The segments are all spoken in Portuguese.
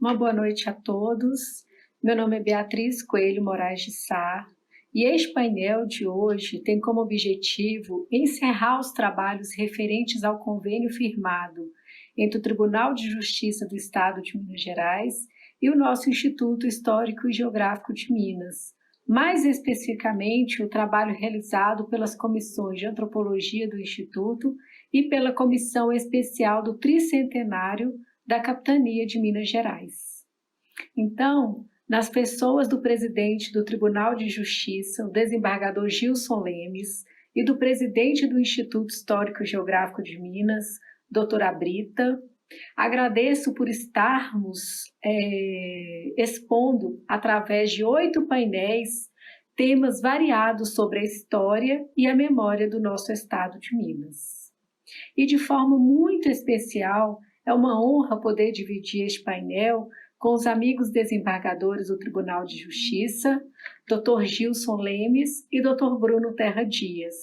Uma boa noite a todos. Meu nome é Beatriz Coelho Moraes de Sá e este painel de hoje tem como objetivo encerrar os trabalhos referentes ao convênio firmado entre o Tribunal de Justiça do Estado de Minas Gerais e o nosso Instituto Histórico e Geográfico de Minas, mais especificamente o trabalho realizado pelas comissões de antropologia do Instituto e pela Comissão Especial do Tricentenário da Capitania de Minas Gerais. Então, nas pessoas do presidente do Tribunal de Justiça, o desembargador Gilson Lemes, e do presidente do Instituto Histórico e Geográfico de Minas, doutora Brita, agradeço por estarmos expondo, através de 8 painéis, temas variados sobre a história e a memória do nosso estado de Minas. E de forma muito especial, é uma honra poder dividir este painel com os amigos desembargadores do Tribunal de Justiça, Dr. Gilson Lemes e Dr. Bruno Terra Dias,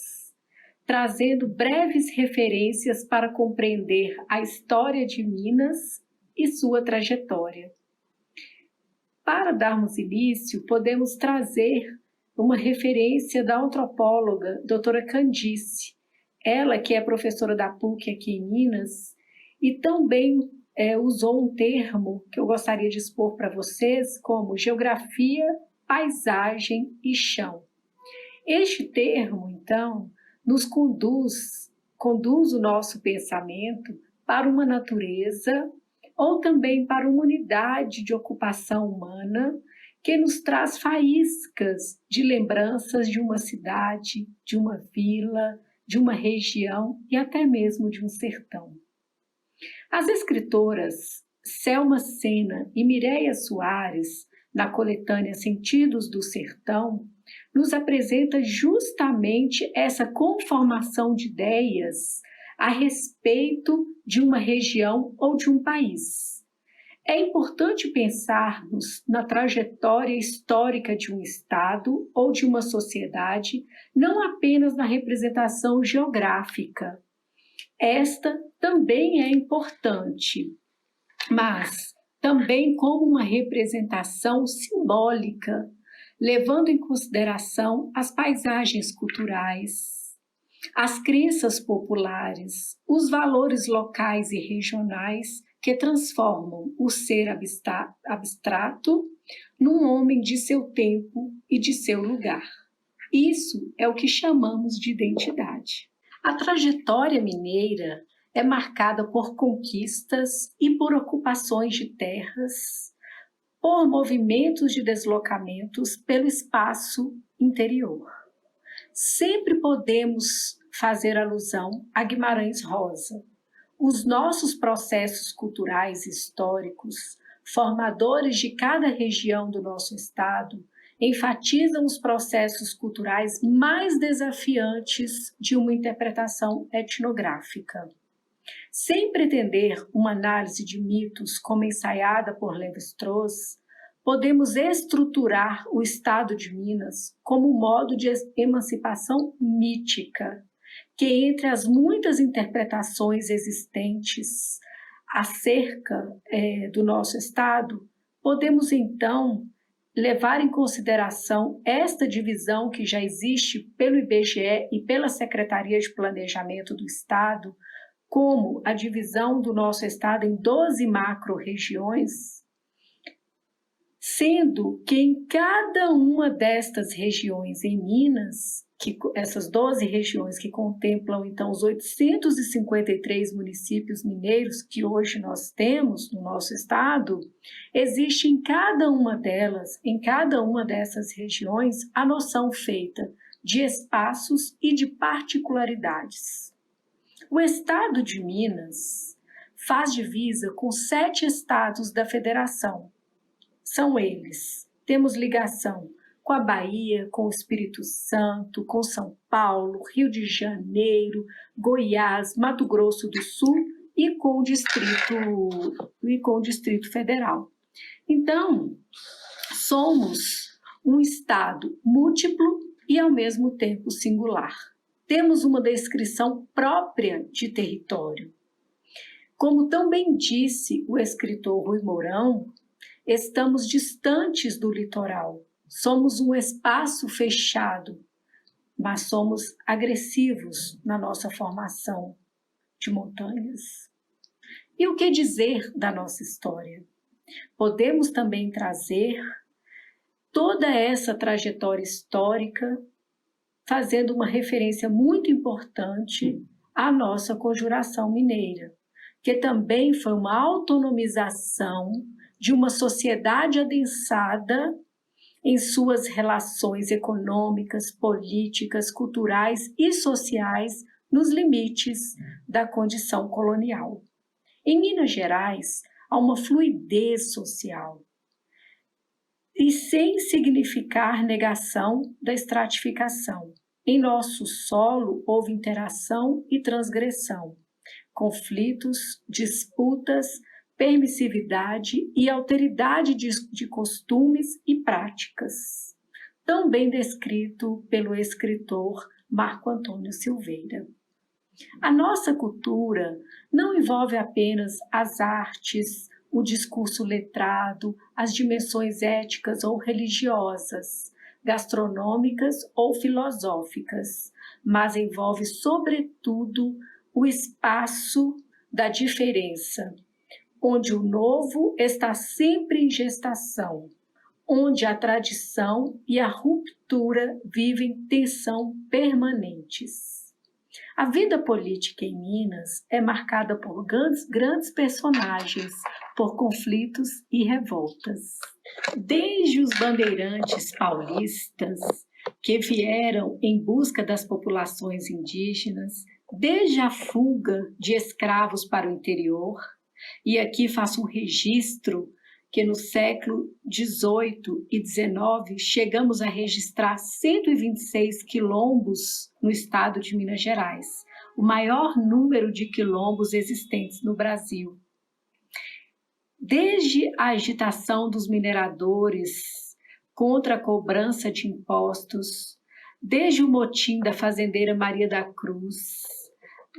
trazendo breves referências para compreender a história de Minas e sua trajetória. Para darmos início, podemos trazer uma referência da antropóloga doutora Candice, ela que é professora da PUC aqui em Minas, e também usou um termo que eu gostaria de expor para vocês como geografia, paisagem e chão. Este termo, então, nos conduz o nosso pensamento para uma natureza ou também para uma unidade de ocupação humana que nos traz faíscas de lembranças de uma cidade, de uma vila, de uma região e até mesmo de um sertão. As escritoras Selma Sena e Mireia Soares, na coletânea Sentidos do Sertão, nos apresenta justamente essa conformação de ideias a respeito de uma região ou de um país. É importante pensarmos na trajetória histórica de um estado ou de uma sociedade, não apenas na representação geográfica. Esta também é importante, mas também como uma representação simbólica, levando em consideração as paisagens culturais, as crenças populares, os valores locais e regionais que transformam o ser abstrato num homem de seu tempo e de seu lugar. Isso é o que chamamos de identidade. A trajetória mineira é marcada por conquistas e por ocupações de terras, por movimentos de deslocamentos pelo espaço interior. Sempre podemos fazer alusão a Guimarães Rosa. Os nossos processos culturais e históricos, formadores de cada região do nosso estado, enfatizam os processos culturais mais desafiantes de uma interpretação etnográfica. Sem pretender uma análise de mitos como ensaiada por Lévi-Strauss, podemos estruturar o Estado de Minas como um modo de emancipação mítica, que entre as muitas interpretações existentes acerca do nosso Estado, podemos então levar em consideração esta divisão que já existe pelo IBGE e pela Secretaria de Planejamento do Estado, como a divisão do nosso estado em 12 macro-regiões, sendo que em cada uma destas regiões em Minas, essas 12 regiões que contemplam então os 853 municípios mineiros que hoje nós temos no nosso estado, existe em cada uma delas, em cada uma dessas regiões, a noção feita de espaços e de particularidades. O estado de Minas faz divisa com 7 estados da federação. São eles: temos ligação com a Bahia, com o Espírito Santo, com São Paulo, Rio de Janeiro, Goiás, Mato Grosso do Sul e com o Distrito Federal. Então, somos um estado múltiplo e ao mesmo tempo singular. Temos uma descrição própria de território. Como tão bem disse o escritor Rui Mourão, Estamos distantes do litoral, somos um espaço fechado, mas somos agressivos na nossa formação de montanhas. E o que dizer da nossa história? Podemos também trazer toda essa trajetória histórica, fazendo uma referência muito importante à nossa conjuração mineira, que também foi uma autonomização de uma sociedade adensada em suas relações econômicas, políticas, culturais e sociais nos limites da condição colonial. Em Minas Gerais, há uma fluidez social e sem significar negação da estratificação. Em nosso solo houve interação e transgressão, conflitos, disputas, permissividade e alteridade de costumes e práticas, tão bem descrito pelo escritor Marco Antônio Silveira. A nossa cultura não envolve apenas as artes, o discurso letrado, as dimensões éticas ou religiosas, gastronômicas ou filosóficas, mas envolve, sobretudo, o espaço da diferença, onde o novo está sempre em gestação, onde a tradição e a ruptura vivem tensão permanentes. A vida política em Minas é marcada por grandes personagens, por conflitos e revoltas. Desde os bandeirantes paulistas, que vieram em busca das populações indígenas, desde a fuga de escravos para o interior, e aqui faço um registro que no século XVIII e XIX chegamos a registrar 126 quilombos no estado de Minas Gerais, o maior número de quilombos existentes no Brasil. Desde a agitação dos mineradores contra a cobrança de impostos, desde o motim da fazendeira Maria da Cruz,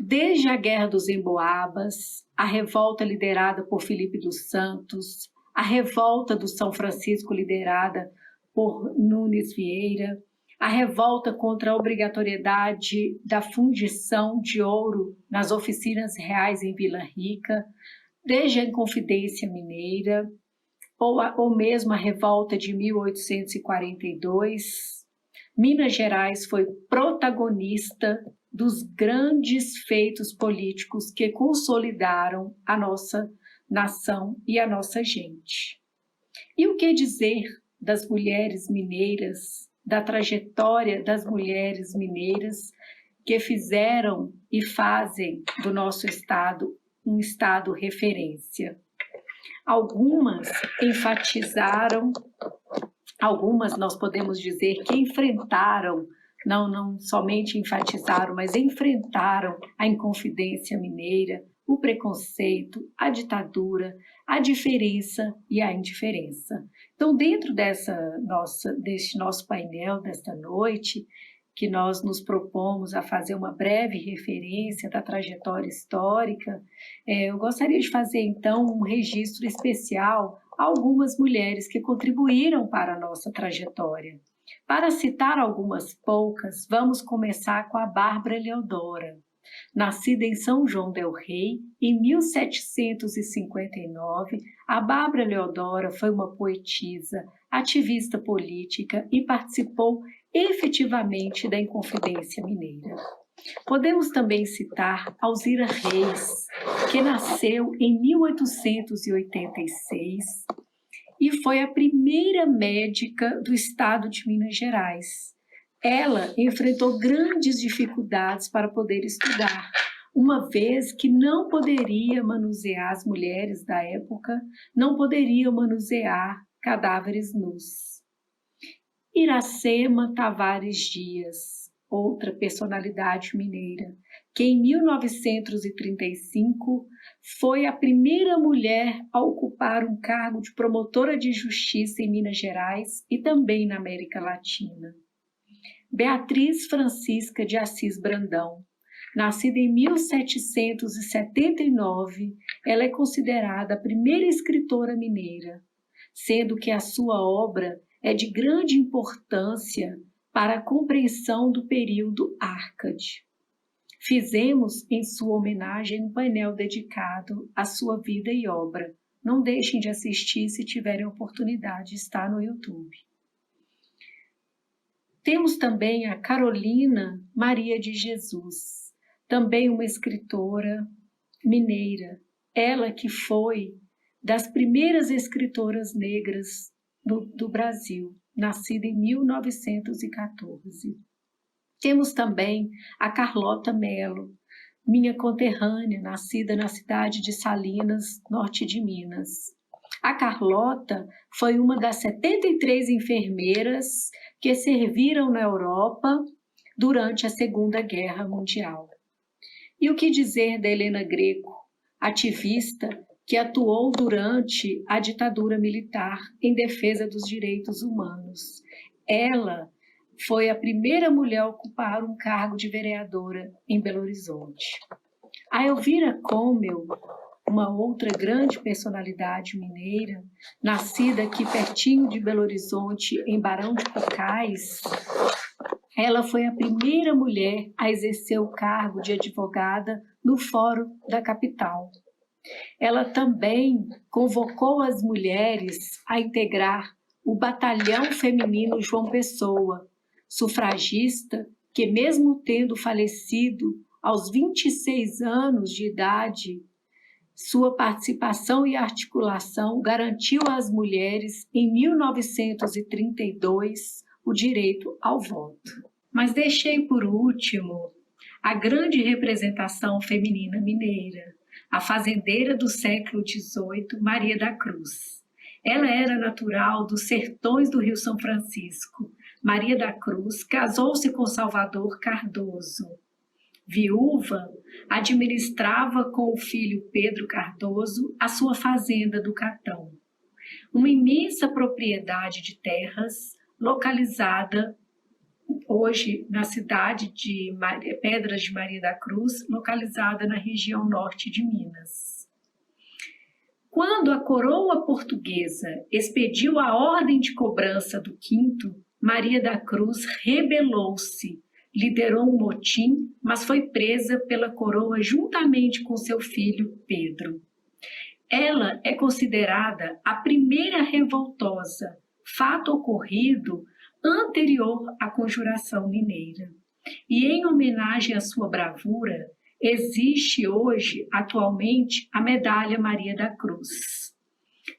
desde a Guerra dos Emboabas, a revolta liderada por Filipe dos Santos, a revolta do São Francisco liderada por Nunes Vieira, a revolta contra a obrigatoriedade da fundição de ouro nas oficinas reais em Vila Rica, desde a Inconfidência Mineira, ou mesmo a revolta de 1842, Minas Gerais foi protagonista dos grandes feitos políticos que consolidaram a nossa nação e a nossa gente. E o que dizer das mulheres mineiras, da trajetória das mulheres mineiras que fizeram e fazem do nosso estado um estado referência? Algumas enfatizaram, algumas nós podemos dizer que enfrentaram, não somente enfatizaram, mas enfrentaram a Inconfidência Mineira, o preconceito, a ditadura, a diferença e a indiferença. Então, dentro deste nosso painel desta noite, que nós nos propomos a fazer uma breve referência da trajetória histórica, eu gostaria de fazer, então, um registro especial a algumas mulheres que contribuíram para a nossa trajetória. Para citar algumas poucas, vamos começar com a Bárbara Leodora. Nascida em São João del Rei, em 1759, a Bárbara Leodora foi uma poetisa, ativista política e participou efetivamente da Inconfidência Mineira. Podemos também citar Alzira Reis, que nasceu em 1886 e foi a primeira médica do estado de Minas Gerais. Ela enfrentou grandes dificuldades para poder estudar, uma vez que não poderia manusear as mulheres da época, não poderiam manusear cadáveres nus. Iracema Tavares Dias, outra personalidade mineira, que em 1935 foi a primeira mulher a ocupar um cargo de promotora de justiça em Minas Gerais e também na América Latina. Beatriz Francisca de Assis Brandão, nascida em 1779, ela é considerada a primeira escritora mineira. sendo que a sua obra é de grande importância para a compreensão do período Arcade. Fizemos em sua homenagem um painel dedicado à sua vida e obra. Não deixem de assistir se tiverem oportunidade, está no YouTube. Temos também a Carolina Maria de Jesus, também uma escritora mineira, ela que foi das primeiras escritoras negras do Brasil, nascida em 1914. Temos também a Carlota Mello, minha conterrânea, nascida na cidade de Salinas, norte de Minas. A Carlota foi uma das 73 enfermeiras que serviram na Europa durante a Segunda Guerra Mundial. E o que dizer da Helena Greco, ativista que atuou durante a ditadura militar em defesa dos direitos humanos? Ela foi a primeira mulher a ocupar um cargo de vereadora em Belo Horizonte. A Elvira Commel, uma outra grande personalidade mineira, nascida aqui pertinho de Belo Horizonte, em Barão de Cocais, ela foi a primeira mulher a exercer o cargo de advogada no Fórum da capital. Ela também convocou as mulheres a integrar o Batalhão Feminino João Pessoa, sufragista que, mesmo tendo falecido aos 26 anos de idade, sua participação e articulação garantiu às mulheres, em 1932, o direito ao voto. Mas deixei por último a grande representação feminina mineira, a fazendeira do século XVIII, Maria da Cruz. Ela era natural dos sertões do Rio São Francisco. Maria da Cruz casou-se com Salvador Cardoso. Viúva, administrava com o filho Pedro Cardoso a sua fazenda do Catão, uma imensa propriedade de terras localizada hoje na cidade de Pedras de Maria da Cruz, localizada na região norte de Minas. Quando a coroa portuguesa expediu a ordem de cobrança do quinto, Maria da Cruz rebelou-se, liderou um motim, mas foi presa pela coroa juntamente com seu filho Pedro. Ela é considerada a primeira revoltosa, fato ocorrido anterior à Conjuração Mineira. E em homenagem à sua bravura, existe hoje, atualmente, a Medalha Maria da Cruz.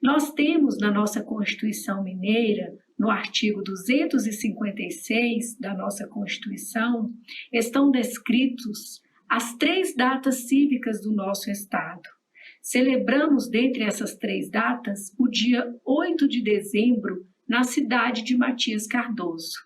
Nós temos na nossa Constituição Mineira, no artigo 256 da nossa Constituição, estão descritos as 3 datas cívicas do nosso Estado. Celebramos, dentre essas 3 datas, o dia 8 de dezembro, na cidade de Matias Cardoso.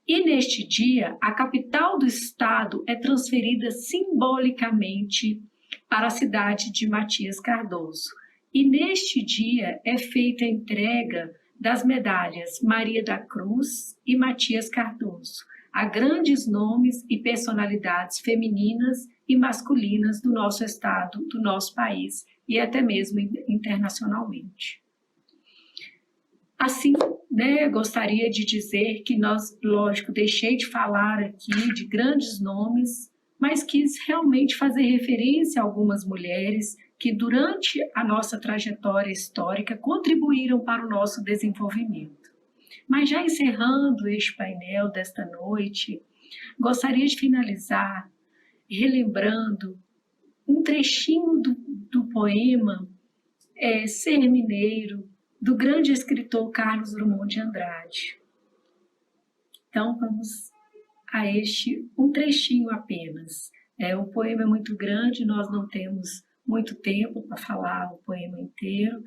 E neste dia, a capital do Estado é transferida simbolicamente para a cidade de Matias Cardoso. E neste dia é feita a entrega das medalhas Maria da Cruz e Matias Cardoso, a grandes nomes e personalidades femininas e masculinas do nosso estado, do nosso país e até mesmo internacionalmente. Assim, gostaria de dizer que nós, lógico, deixei de falar aqui de grandes nomes, mas quis realmente fazer referência a algumas mulheres que durante a nossa trajetória histórica contribuíram para o nosso desenvolvimento. Mas já encerrando este painel desta noite, gostaria de finalizar relembrando um trechinho do poema Ser Mineiro, do grande escritor Carlos Drummond de Andrade. Então vamos a um trechinho apenas. O poema é muito grande, nós não temos muito tempo para falar o poema inteiro,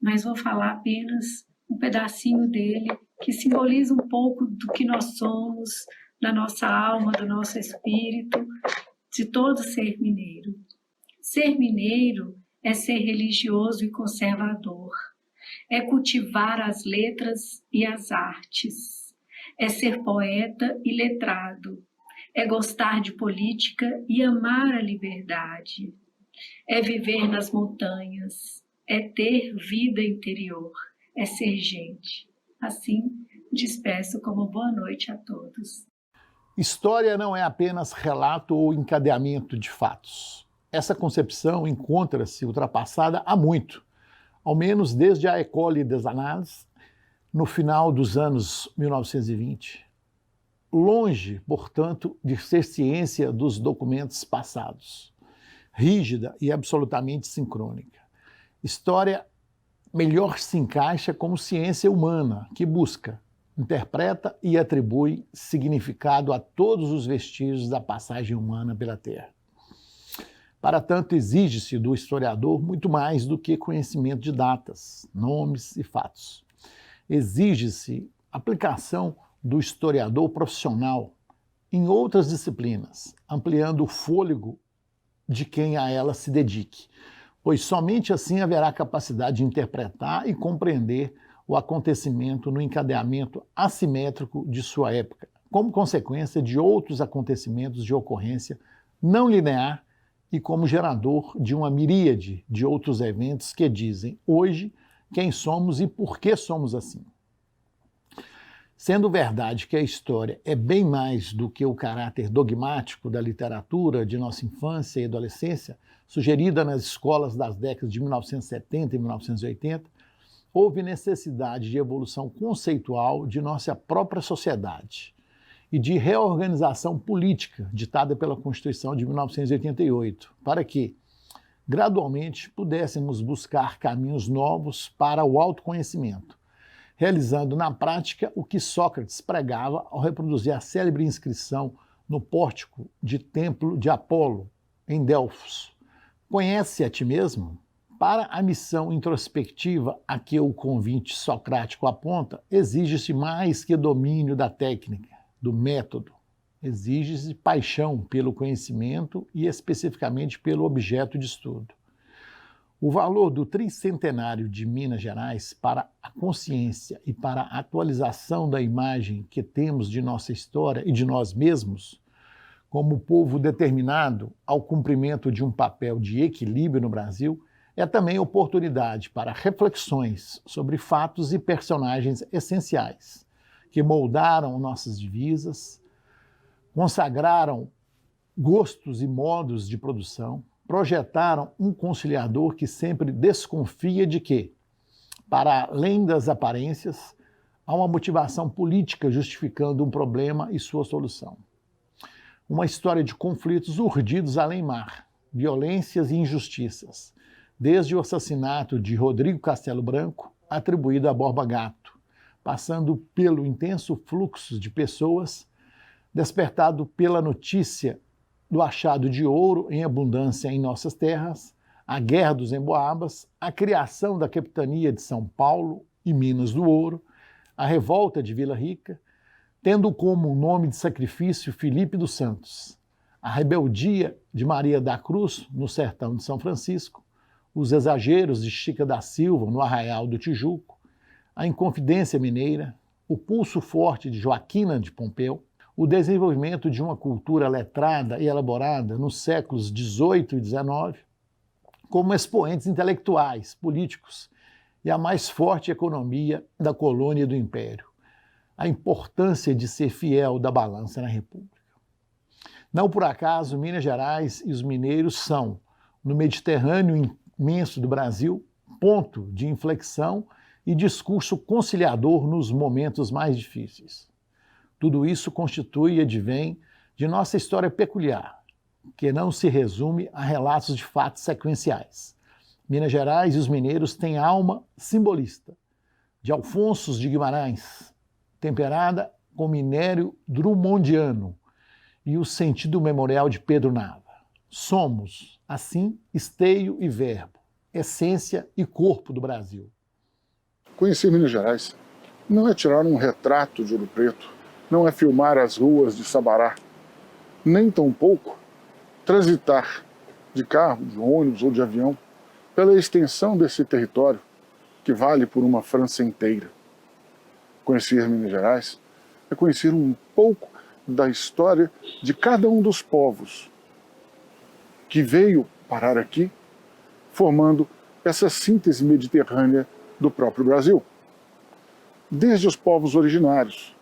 mas vou falar apenas um pedacinho dele que simboliza um pouco do que nós somos, da nossa alma, do nosso espírito, de todo ser mineiro. Ser mineiro é ser religioso e conservador, é cultivar as letras e as artes, é ser poeta e letrado, é gostar de política e amar a liberdade, é viver nas montanhas, é ter vida interior, é ser gente. Assim, despeço como boa noite a todos. História não é apenas relato ou encadeamento de fatos. Essa concepção encontra-se ultrapassada há muito, ao menos desde a École des Annales, no final dos anos 1920. Longe, portanto, de ser ciência dos documentos passados, rígida e absolutamente sincrônica. História melhor se encaixa como ciência humana, que busca, interpreta e atribui significado a todos os vestígios da passagem humana pela Terra. Para tanto, exige-se do historiador muito mais do que conhecimento de datas, nomes e fatos. Exige-se aplicação do historiador profissional em outras disciplinas, ampliando o fôlego de quem a ela se dedique, pois somente assim haverá capacidade de interpretar e compreender o acontecimento no encadeamento assimétrico de sua época, como consequência de outros acontecimentos de ocorrência não linear e como gerador de uma miríade de outros eventos que dizem hoje quem somos e por que somos assim. Sendo verdade que a história é bem mais do que o caráter dogmático da literatura de nossa infância e adolescência, sugerida nas escolas das décadas de 1970 e 1980, houve necessidade de evolução conceitual de nossa própria sociedade e de reorganização política ditada pela Constituição de 1988, para que, gradualmente, pudéssemos buscar caminhos novos para o autoconhecimento, realizando na prática o que Sócrates pregava ao reproduzir a célebre inscrição no pórtico de templo de Apolo, em Delfos. Conhece a ti mesmo? Para a missão introspectiva a que o convite socrático aponta, exige-se mais que domínio da técnica, do método. Exige-se paixão pelo conhecimento e especificamente pelo objeto de estudo. O valor do tricentenário de Minas Gerais para a consciência e para a atualização da imagem que temos de nossa história e de nós mesmos, como povo determinado ao cumprimento de um papel de equilíbrio no Brasil, é também oportunidade para reflexões sobre fatos e personagens essenciais que moldaram nossas divisas, consagraram gostos e modos de produção, projetaram um conciliador que sempre desconfia de que, para além das aparências, há uma motivação política justificando um problema e sua solução. Uma história de conflitos urdidos além-mar, violências e injustiças, desde o assassinato de Rodrigo Castelo Branco, atribuído a Borba Gato, passando pelo intenso fluxo de pessoas, despertado pela notícia do achado de ouro em abundância em nossas terras, a Guerra dos Emboabas, a criação da capitania de São Paulo e Minas do Ouro, a revolta de Vila Rica, tendo como nome de sacrifício Filipe dos Santos, a rebeldia de Maria da Cruz no sertão de São Francisco, os exageros de Chica da Silva no Arraial do Tijuco, a Inconfidência Mineira, o pulso forte de Joaquina de Pompeu, o desenvolvimento de uma cultura letrada e elaborada nos séculos XVIII e XIX, como expoentes intelectuais, políticos e a mais forte economia da colônia e do império, a importância de ser fiel da balança na República. Não por acaso, Minas Gerais e os mineiros são, no Mediterrâneo imenso do Brasil, ponto de inflexão e discurso conciliador nos momentos mais difíceis. Tudo isso constitui e advém de nossa história peculiar, que não se resume a relatos de fatos sequenciais. Minas Gerais e os mineiros têm alma simbolista, de Alfonso de Guimarães, temperada com minério drummondiano e o sentido memorial de Pedro Nava. Somos, assim, esteio e verbo, essência e corpo do Brasil. Conhecer Minas Gerais não é tirar um retrato de Ouro Preto, não é filmar as ruas de Sabará, nem tampouco transitar de carro, de ônibus ou de avião pela extensão desse território que vale por uma França inteira. Conhecer Minas Gerais é conhecer um pouco da história de cada um dos povos que veio parar aqui, formando essa síntese mediterrânea do próprio Brasil. desde os povos originários,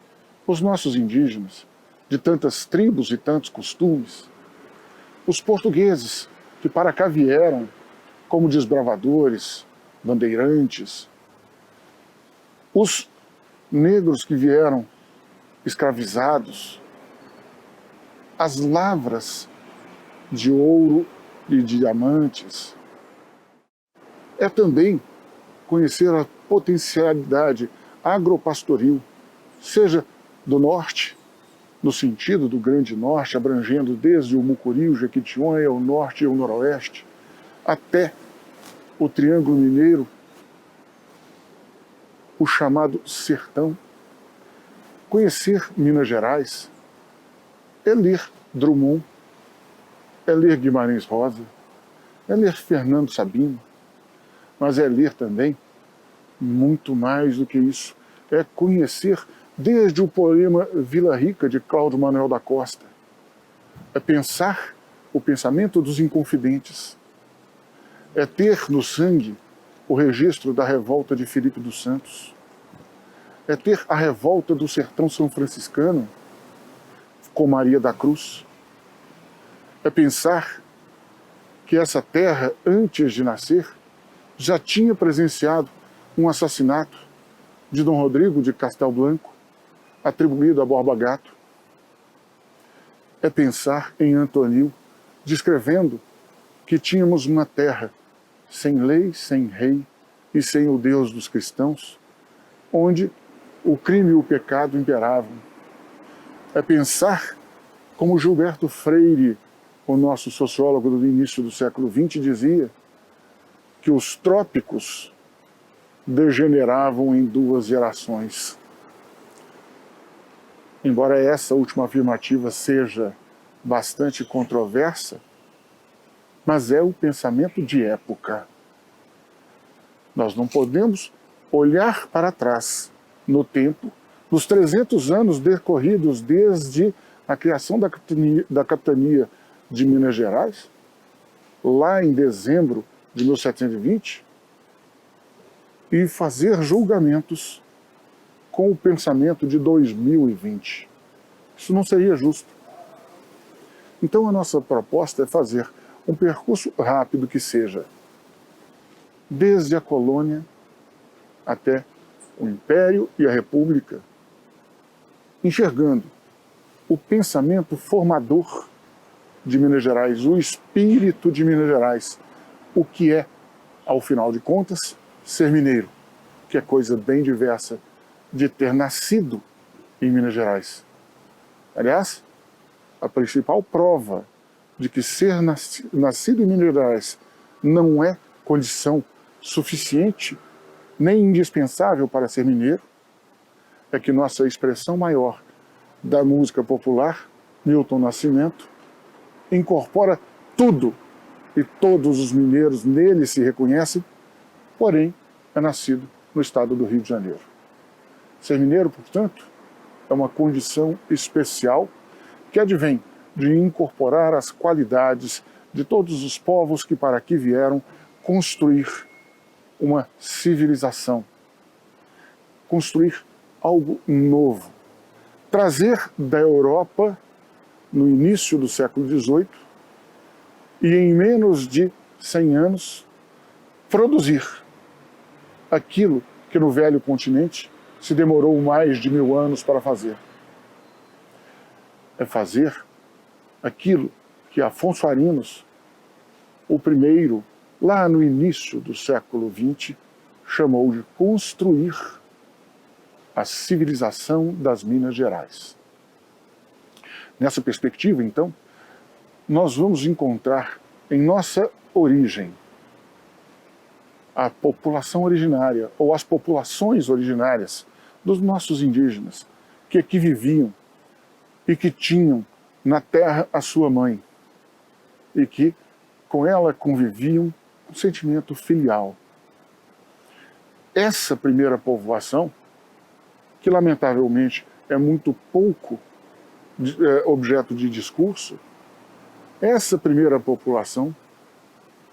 os nossos indígenas, de tantas tribos e tantos costumes, os portugueses, que para cá vieram como desbravadores, bandeirantes, os negros que vieram escravizados, as lavras de ouro e de diamantes. É também conhecer a potencialidade agropastoril, seja do norte, no sentido do Grande Norte, abrangendo desde o Mucuri, o Jequitinhonha, o norte e o noroeste, até o Triângulo Mineiro, o chamado sertão. Conhecer Minas Gerais é ler Drummond, é ler Guimarães Rosa, é ler Fernando Sabino, mas é ler também muito mais do que isso. É conhecer desde o poema Vila Rica, de Cláudio Manuel da Costa. É pensar o pensamento dos inconfidentes. É ter no sangue o registro da revolta de Filipe dos Santos. É ter a revolta do sertão são franciscano, com Maria da Cruz. É pensar que essa terra, antes de nascer, já tinha presenciado um assassinato de Dom Rodrigo de Castel Blanco, atribuído a Borba Gato. É pensar em Antonil, descrevendo que tínhamos uma terra sem lei, sem rei e sem o Deus dos cristãos, onde o crime e o pecado imperavam. É pensar como Gilberto Freire, o nosso sociólogo do início do século XX, dizia que os trópicos degeneravam em 2 gerações. Embora essa última afirmativa seja bastante controversa, mas é o pensamento de época. Nós não podemos olhar para trás no tempo, nos 300 anos decorridos desde a criação da capitania de Minas Gerais, lá em dezembro de 1720, e fazer julgamentos com o pensamento de 2020. Isso não seria justo. Então a nossa proposta é fazer um percurso rápido que seja desde a colônia até o Império e a República, enxergando o pensamento formador de Minas Gerais, o espírito de Minas Gerais, o que é, ao final de contas, ser mineiro, que é coisa bem diversa de ter nascido em Minas Gerais. Aliás, a principal prova de que ser nascido em Minas Gerais não é condição suficiente nem indispensável para ser mineiro, é que nossa expressão maior da música popular, Milton Nascimento, incorpora tudo e todos os mineiros nele se reconhecem, porém é nascido no estado do Rio de Janeiro. Ser mineiro, portanto, é uma condição especial que advém de incorporar as qualidades de todos os povos que para aqui vieram construir uma civilização, construir algo novo, trazer da Europa, no início do século XVIII, e em menos de 100 anos, produzir aquilo que no velho continente se demorou mais de 1000 anos para fazer. É fazer aquilo que Afonso Arinos, o primeiro, lá no início do século XX, chamou de construir a civilização das Minas Gerais. Nessa perspectiva, então, nós vamos encontrar em nossa origem a população originária, ou as populações originárias dos nossos indígenas, que aqui viviam e que tinham na terra a sua mãe, e que com ela conviviam um sentimento filial. Essa primeira povoação, que lamentavelmente é muito pouco objeto de discurso, essa primeira população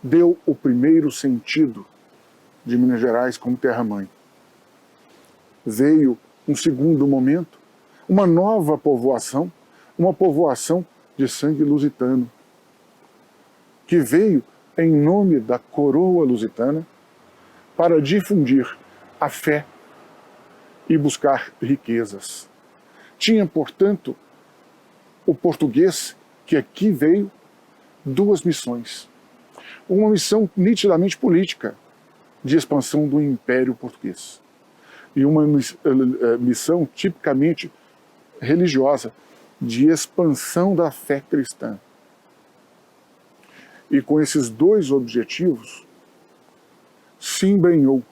deu o primeiro sentido de Minas Gerais como terra-mãe. veio um segundo momento, uma nova povoação, uma povoação de sangue lusitano, que veio em nome da coroa lusitana para difundir a fé e buscar riquezas. Tinha, portanto, o português que aqui veio duas missões. Uma missão nitidamente política, de expansão do Império Português, e uma missão tipicamente religiosa, de expansão da fé cristã. E com esses dois objetivos, se embrenhou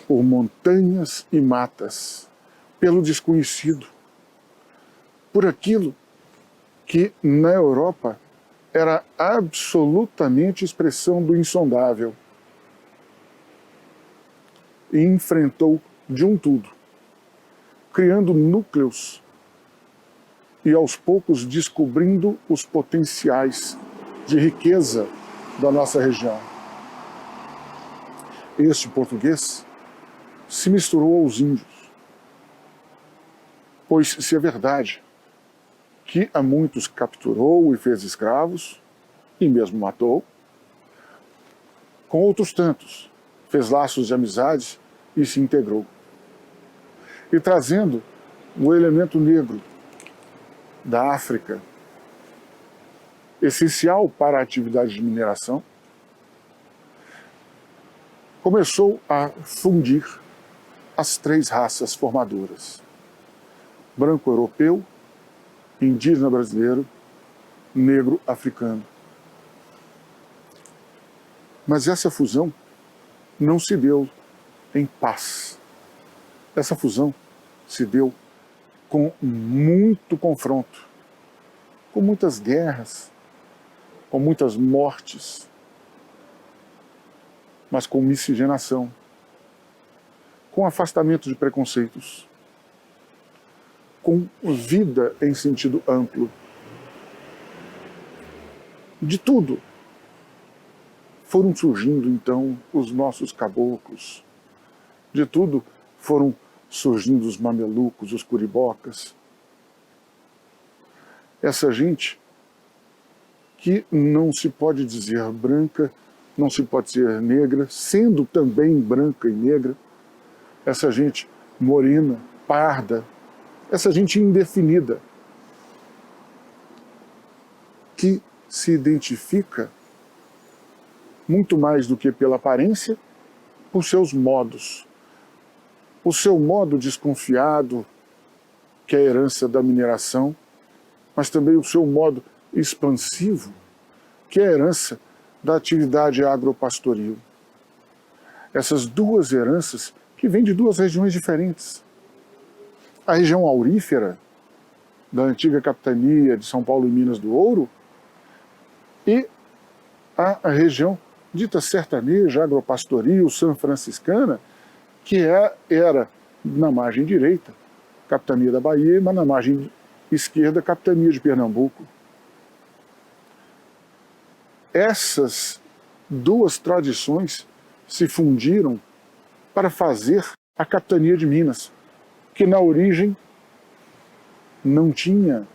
por montanhas e matas, pelo desconhecido, por aquilo que na Europa era absolutamente expressão do insondável, e enfrentou de um tudo, criando núcleos e aos poucos descobrindo os potenciais de riqueza da nossa região. Este português se misturou aos índios, pois se é verdade que a muitos capturou e fez escravos, e mesmo matou, com outros tantos fez laços de amizade e se integrou. E trazendo o elemento negro da África, essencial para a atividade de mineração, começou a fundir as três raças formadoras: branco europeu, indígena brasileiro, negro africano. Mas essa fusão não se deu em paz. Essa fusão se deu com muito confronto, com muitas guerras, com muitas mortes, mas com miscigenação, com afastamento de preconceitos, com vida em sentido amplo. De tudo foram surgindo, então, os nossos caboclos. De tudo foram surgindo os mamelucos, os curibocas. Essa gente que não se pode dizer branca, não se pode dizer negra, sendo também branca e negra. Essa gente morena, parda, essa gente indefinida, que se identifica muito mais do que pela aparência, por seus modos. O seu modo desconfiado, que é a herança da mineração, mas também o seu modo expansivo, que é a herança da atividade agropastoril. Essas duas heranças que vêm de duas regiões diferentes. A região aurífera, da antiga capitania de São Paulo e Minas do Ouro, e a região dita sertaneja, agropastoril, sanfranciscana, que era na margem direita, capitania da Bahia, mas na margem esquerda, capitania de Pernambuco. Essas duas tradições se fundiram para fazer a capitania de Minas, que na origem não tinha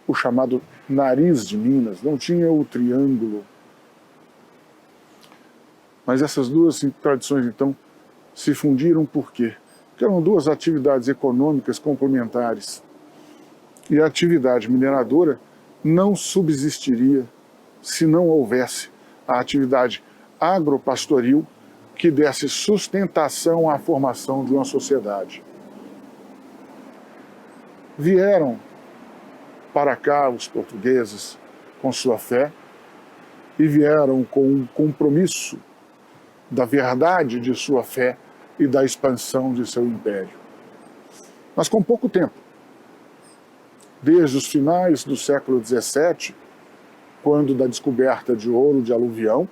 o chamado nariz de Minas, não tinha o triângulo. Mas essas duas tradições, então, se fundiram por quê? Porque eram duas atividades econômicas complementares. E a atividade mineradora não subsistiria se não houvesse a atividade agropastoril que desse sustentação à formação de uma sociedade. Vieram para cá os portugueses com sua fé e vieram com um compromisso da verdade de sua fé e da expansão de seu império. Mas com pouco tempo, desde os finais do século XVII, quando da descoberta de ouro de aluvião,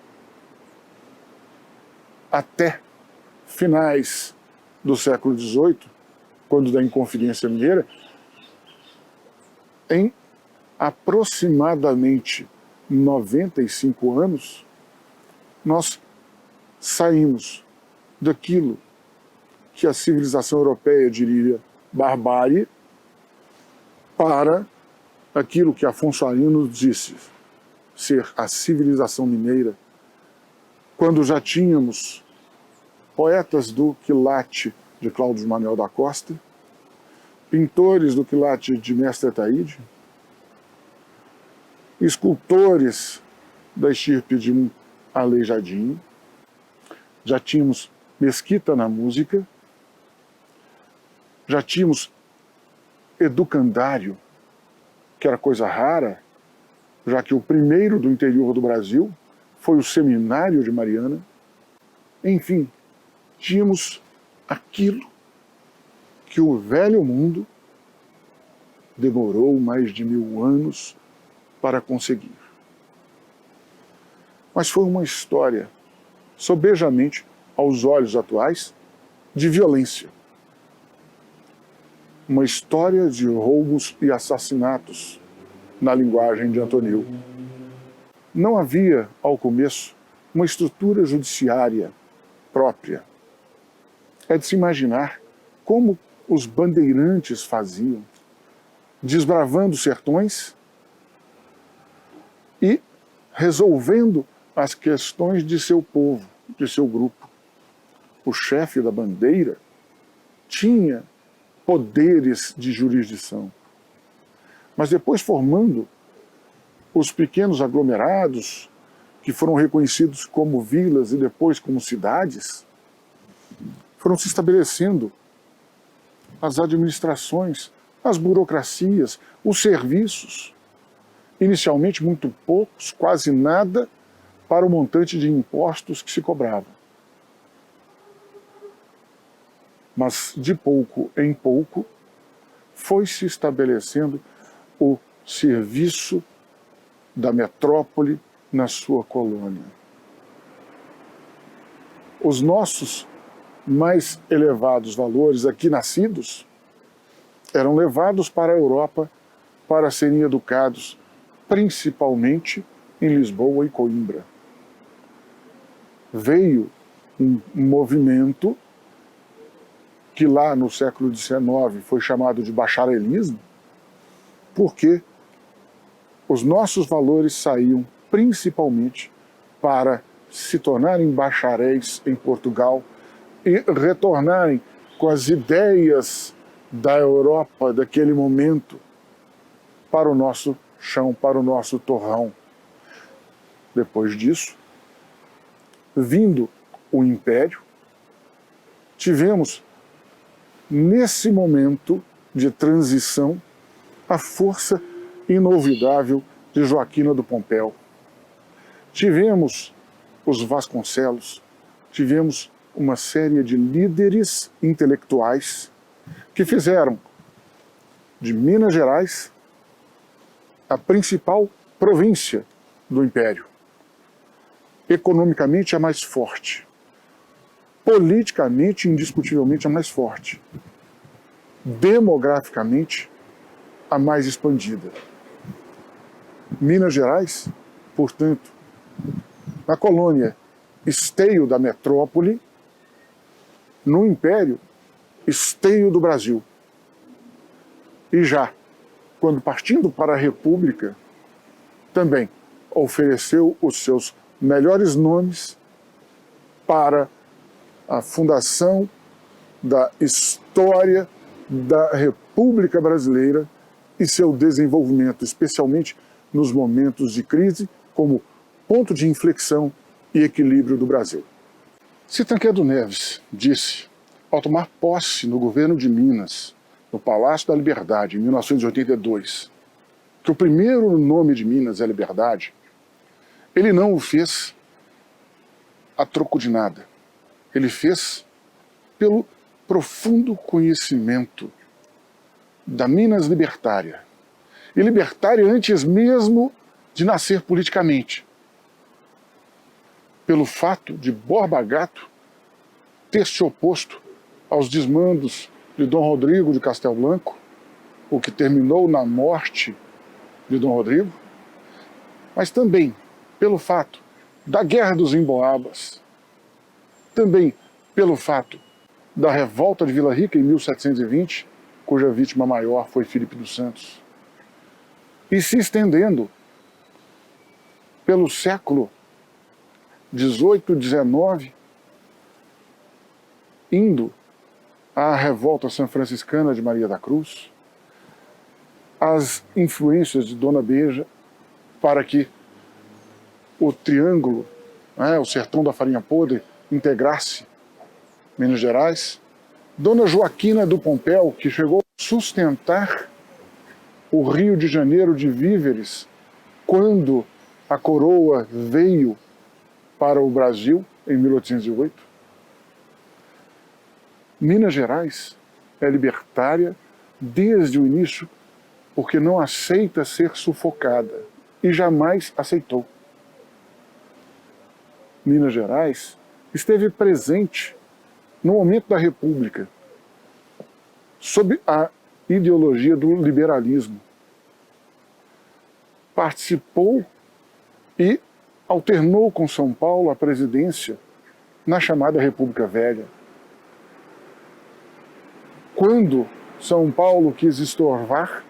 até finais do século XVIII, quando da Inconfidência Mineira, em aproximadamente 95 anos, nós saímos daquilo que a civilização europeia diria barbárie, para aquilo que Afonso Arinos disse ser a civilização mineira, quando já tínhamos poetas do quilate de Cláudio Manuel da Costa, pintores do quilate de Mestre Ataíde, escultores da estirpe de um Aleijadinho, já tínhamos Mesquita na música, já tínhamos educandário, que era coisa rara, já que o primeiro do interior do Brasil foi o Seminário de Mariana. Enfim, tínhamos aquilo que o velho mundo demorou mais de 1000 anos para conseguir. Mas foi uma história, sobejamente, aos olhos atuais, de violência. Uma história de roubos e assassinatos, na linguagem de Antonil. Não havia, ao começo, uma estrutura judiciária própria. É de se imaginar como os bandeirantes faziam, desbravando sertões e resolvendo as questões de seu povo, de seu grupo. O chefe da bandeira tinha poderes de jurisdição, mas depois formando os pequenos aglomerados, que foram reconhecidos como vilas e depois como cidades, foram se estabelecendo as administrações, as burocracias, os serviços, inicialmente muito poucos, quase nada, para o montante de impostos que se cobrava. Mas de pouco em pouco foi se estabelecendo o serviço da metrópole na sua colônia. Os nossos mais elevados valores aqui nascidos eram levados para a Europa para serem educados principalmente em Lisboa e Coimbra. Veio um movimento que lá no século XIX foi chamado de bacharelismo, porque os nossos valores saíam principalmente para se tornarem bacharéis em Portugal e retornarem com as ideias da Europa daquele momento para o nosso chão, para o nosso torrão. Depois disso, vindo o Império, tivemos nesse momento de transição a força inolvidável de Joaquina do Pompéu. Tivemos os Vasconcelos, tivemos uma série de líderes intelectuais que fizeram de Minas Gerais a principal província do Império, economicamente a mais forte, politicamente indiscutivelmente a mais forte, demograficamente a mais expandida. Minas Gerais, portanto, na colônia esteio da metrópole, no Império, esteio do Brasil. E já, quando partindo para a República, também ofereceu os seus melhores nomes para a fundação da história da República Brasileira e seu desenvolvimento, especialmente nos momentos de crise, como ponto de inflexão e equilíbrio do Brasil. Se Tancredo Neves disse, ao tomar posse no governo de Minas, no Palácio da Liberdade, em 1982, que o primeiro nome de Minas é Liberdade, ele não o fez a troco de nada. Ele fez pelo profundo conhecimento da Minas libertária. E libertária antes mesmo de nascer politicamente. Pelo fato de Borba Gato ter se oposto aos desmandos de Dom Rodrigo de Castelo Branco, o que terminou na morte de Dom Rodrigo, mas também pelo fato da Guerra dos Emboabas, também pelo fato da revolta de Vila Rica em 1720, cuja vítima maior foi Filipe dos Santos, e se estendendo pelo século XVIII, XIX, indo à revolta sanfranciscana de Maria da Cruz, as influências de Dona Beija para que o triângulo, o sertão da farinha podre, integrasse Minas Gerais. Dona Joaquina do Pompéu, que chegou a sustentar o Rio de Janeiro de víveres quando a coroa veio para o Brasil em 1808. Minas Gerais é libertária desde o início porque não aceita ser sufocada e jamais aceitou. Minas Gerais esteve presente no momento da República, sob a ideologia do liberalismo. Participou e alternou com São Paulo a presidência na chamada República Velha. Quando São Paulo quis estorvar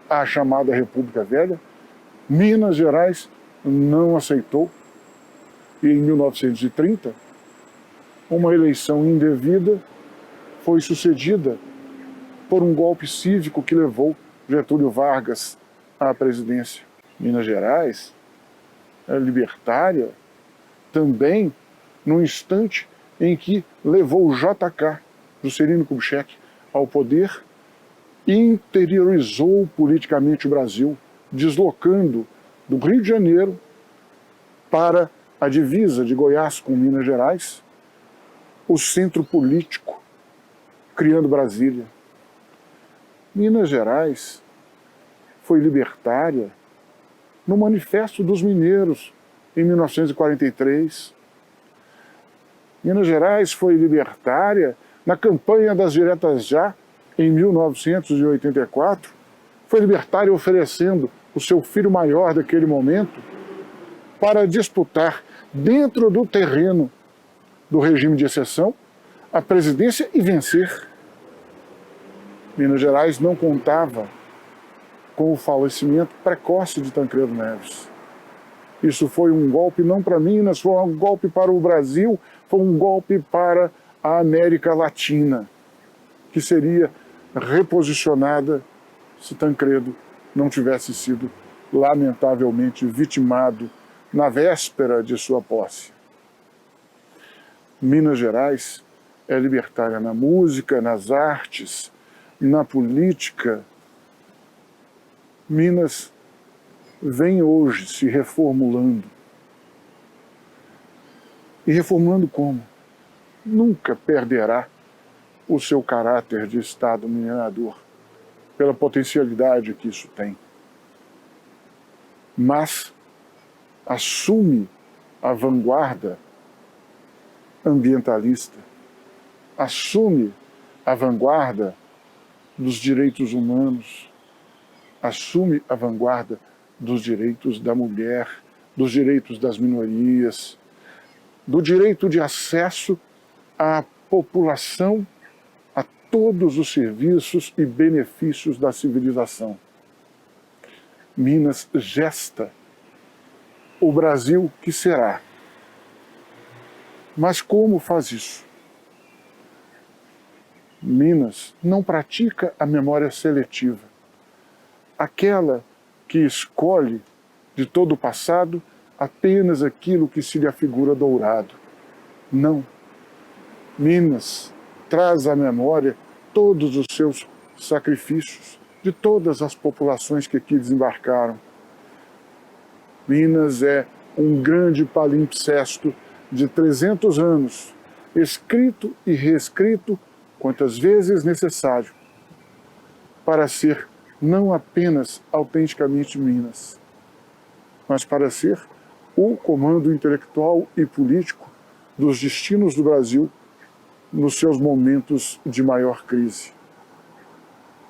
a chamada República Velha, Minas Gerais não aceitou. E em 1930, uma eleição indevida foi sucedida por um golpe cívico que levou Getúlio Vargas à presidência. Minas Gerais é libertária também no instante em que levou o JK, Juscelino Kubitschek, ao poder e interiorizou politicamente o Brasil, deslocando do Rio de Janeiro para a divisa de Goiás com Minas Gerais, o centro político, criando Brasília. Minas Gerais foi libertária no Manifesto dos Mineiros, em 1943. Minas Gerais foi libertária na campanha das Diretas Já, em 1984. Foi libertária oferecendo o seu filho maior daquele momento para disputar dentro do terreno do regime de exceção a presidência e vencer. Minas Gerais não contava com o falecimento precoce de Tancredo Neves. Isso foi um golpe não para Minas, foi um golpe para o Brasil, foi um golpe para a América Latina, que seria reposicionada se Tancredo não tivesse sido lamentavelmente vitimado na véspera de sua posse. Minas Gerais é libertária na música, nas artes, na política. Minas vem hoje se reformulando. E reformulando como? Nunca perderá o seu caráter de Estado minerador, pela potencialidade que isso tem. Mas assume a vanguarda ambientalista, assume a vanguarda dos direitos humanos, assume a vanguarda dos direitos da mulher, dos direitos das minorias, do direito de acesso à população a todos os serviços e benefícios da civilização. Minas gesta o Brasil que será. Mas como faz isso? Minas não pratica a memória seletiva, aquela que escolhe de todo o passado apenas aquilo que se lhe afigura dourado. Não. Minas traz à memória todos os seus sacrifícios de todas as populações que aqui desembarcaram. Minas é um grande palimpsesto de 300 anos, escrito e reescrito quantas vezes necessário, para ser não apenas autenticamente Minas, mas para ser o comando intelectual e político dos destinos do Brasil nos seus momentos de maior crise.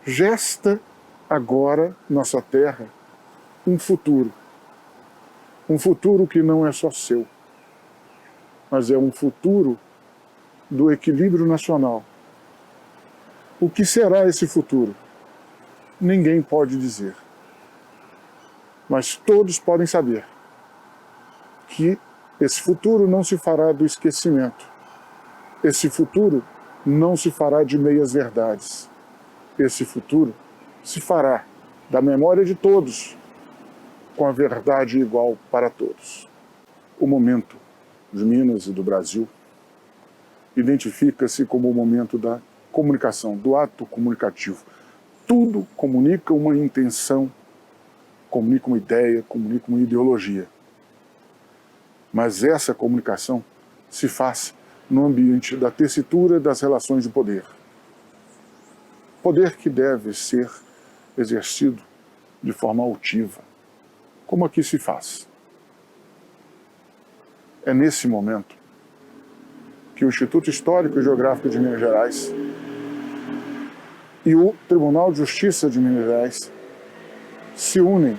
Gesta agora nossa terra um futuro que não é só seu, mas é um futuro do equilíbrio nacional. O que será esse futuro? Ninguém pode dizer. Mas todos podem saber que esse futuro não se fará do esquecimento. Esse futuro não se fará de meias verdades. Esse futuro se fará da memória de todos, com a verdade igual para todos. O momento de Minas e do Brasil identifica-se como o momento da comunicação, do ato comunicativo. Tudo comunica uma intenção, comunica uma ideia, comunica uma ideologia. Mas essa comunicação se faz no ambiente da tessitura das relações de poder. Poder que deve ser exercido de forma altiva, como aqui se faz. É nesse momento que o Instituto Histórico e Geográfico de Minas Gerais e o Tribunal de Justiça de Minas Gerais se unem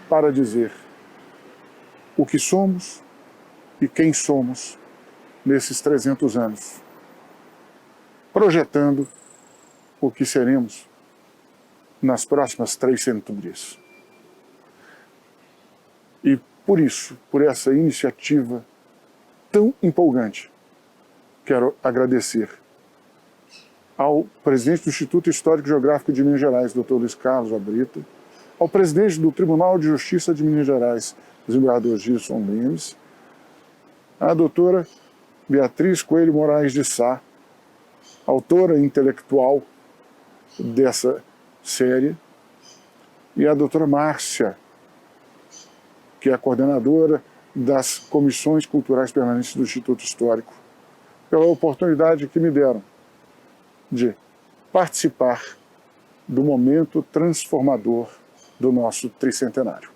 para dizer o que somos e quem somos nesses 300 anos, projetando o que seremos nas próximas 3 centúrias. E por isso, por essa iniciativa tão empolgante, quero agradecer ao presidente do Instituto Histórico e Geográfico de Minas Gerais, Dr. Luiz Carlos Abrita, ao presidente do Tribunal de Justiça de Minas Gerais, desembargador Gilson Limes, à doutora Beatriz Coelho Moraes de Sá, autora intelectual dessa série, e à doutora Márcia, que é a coordenadora das Comissões Culturais Permanentes do Instituto Histórico, pela oportunidade que me deram de participar do momento transformador do nosso tricentenário.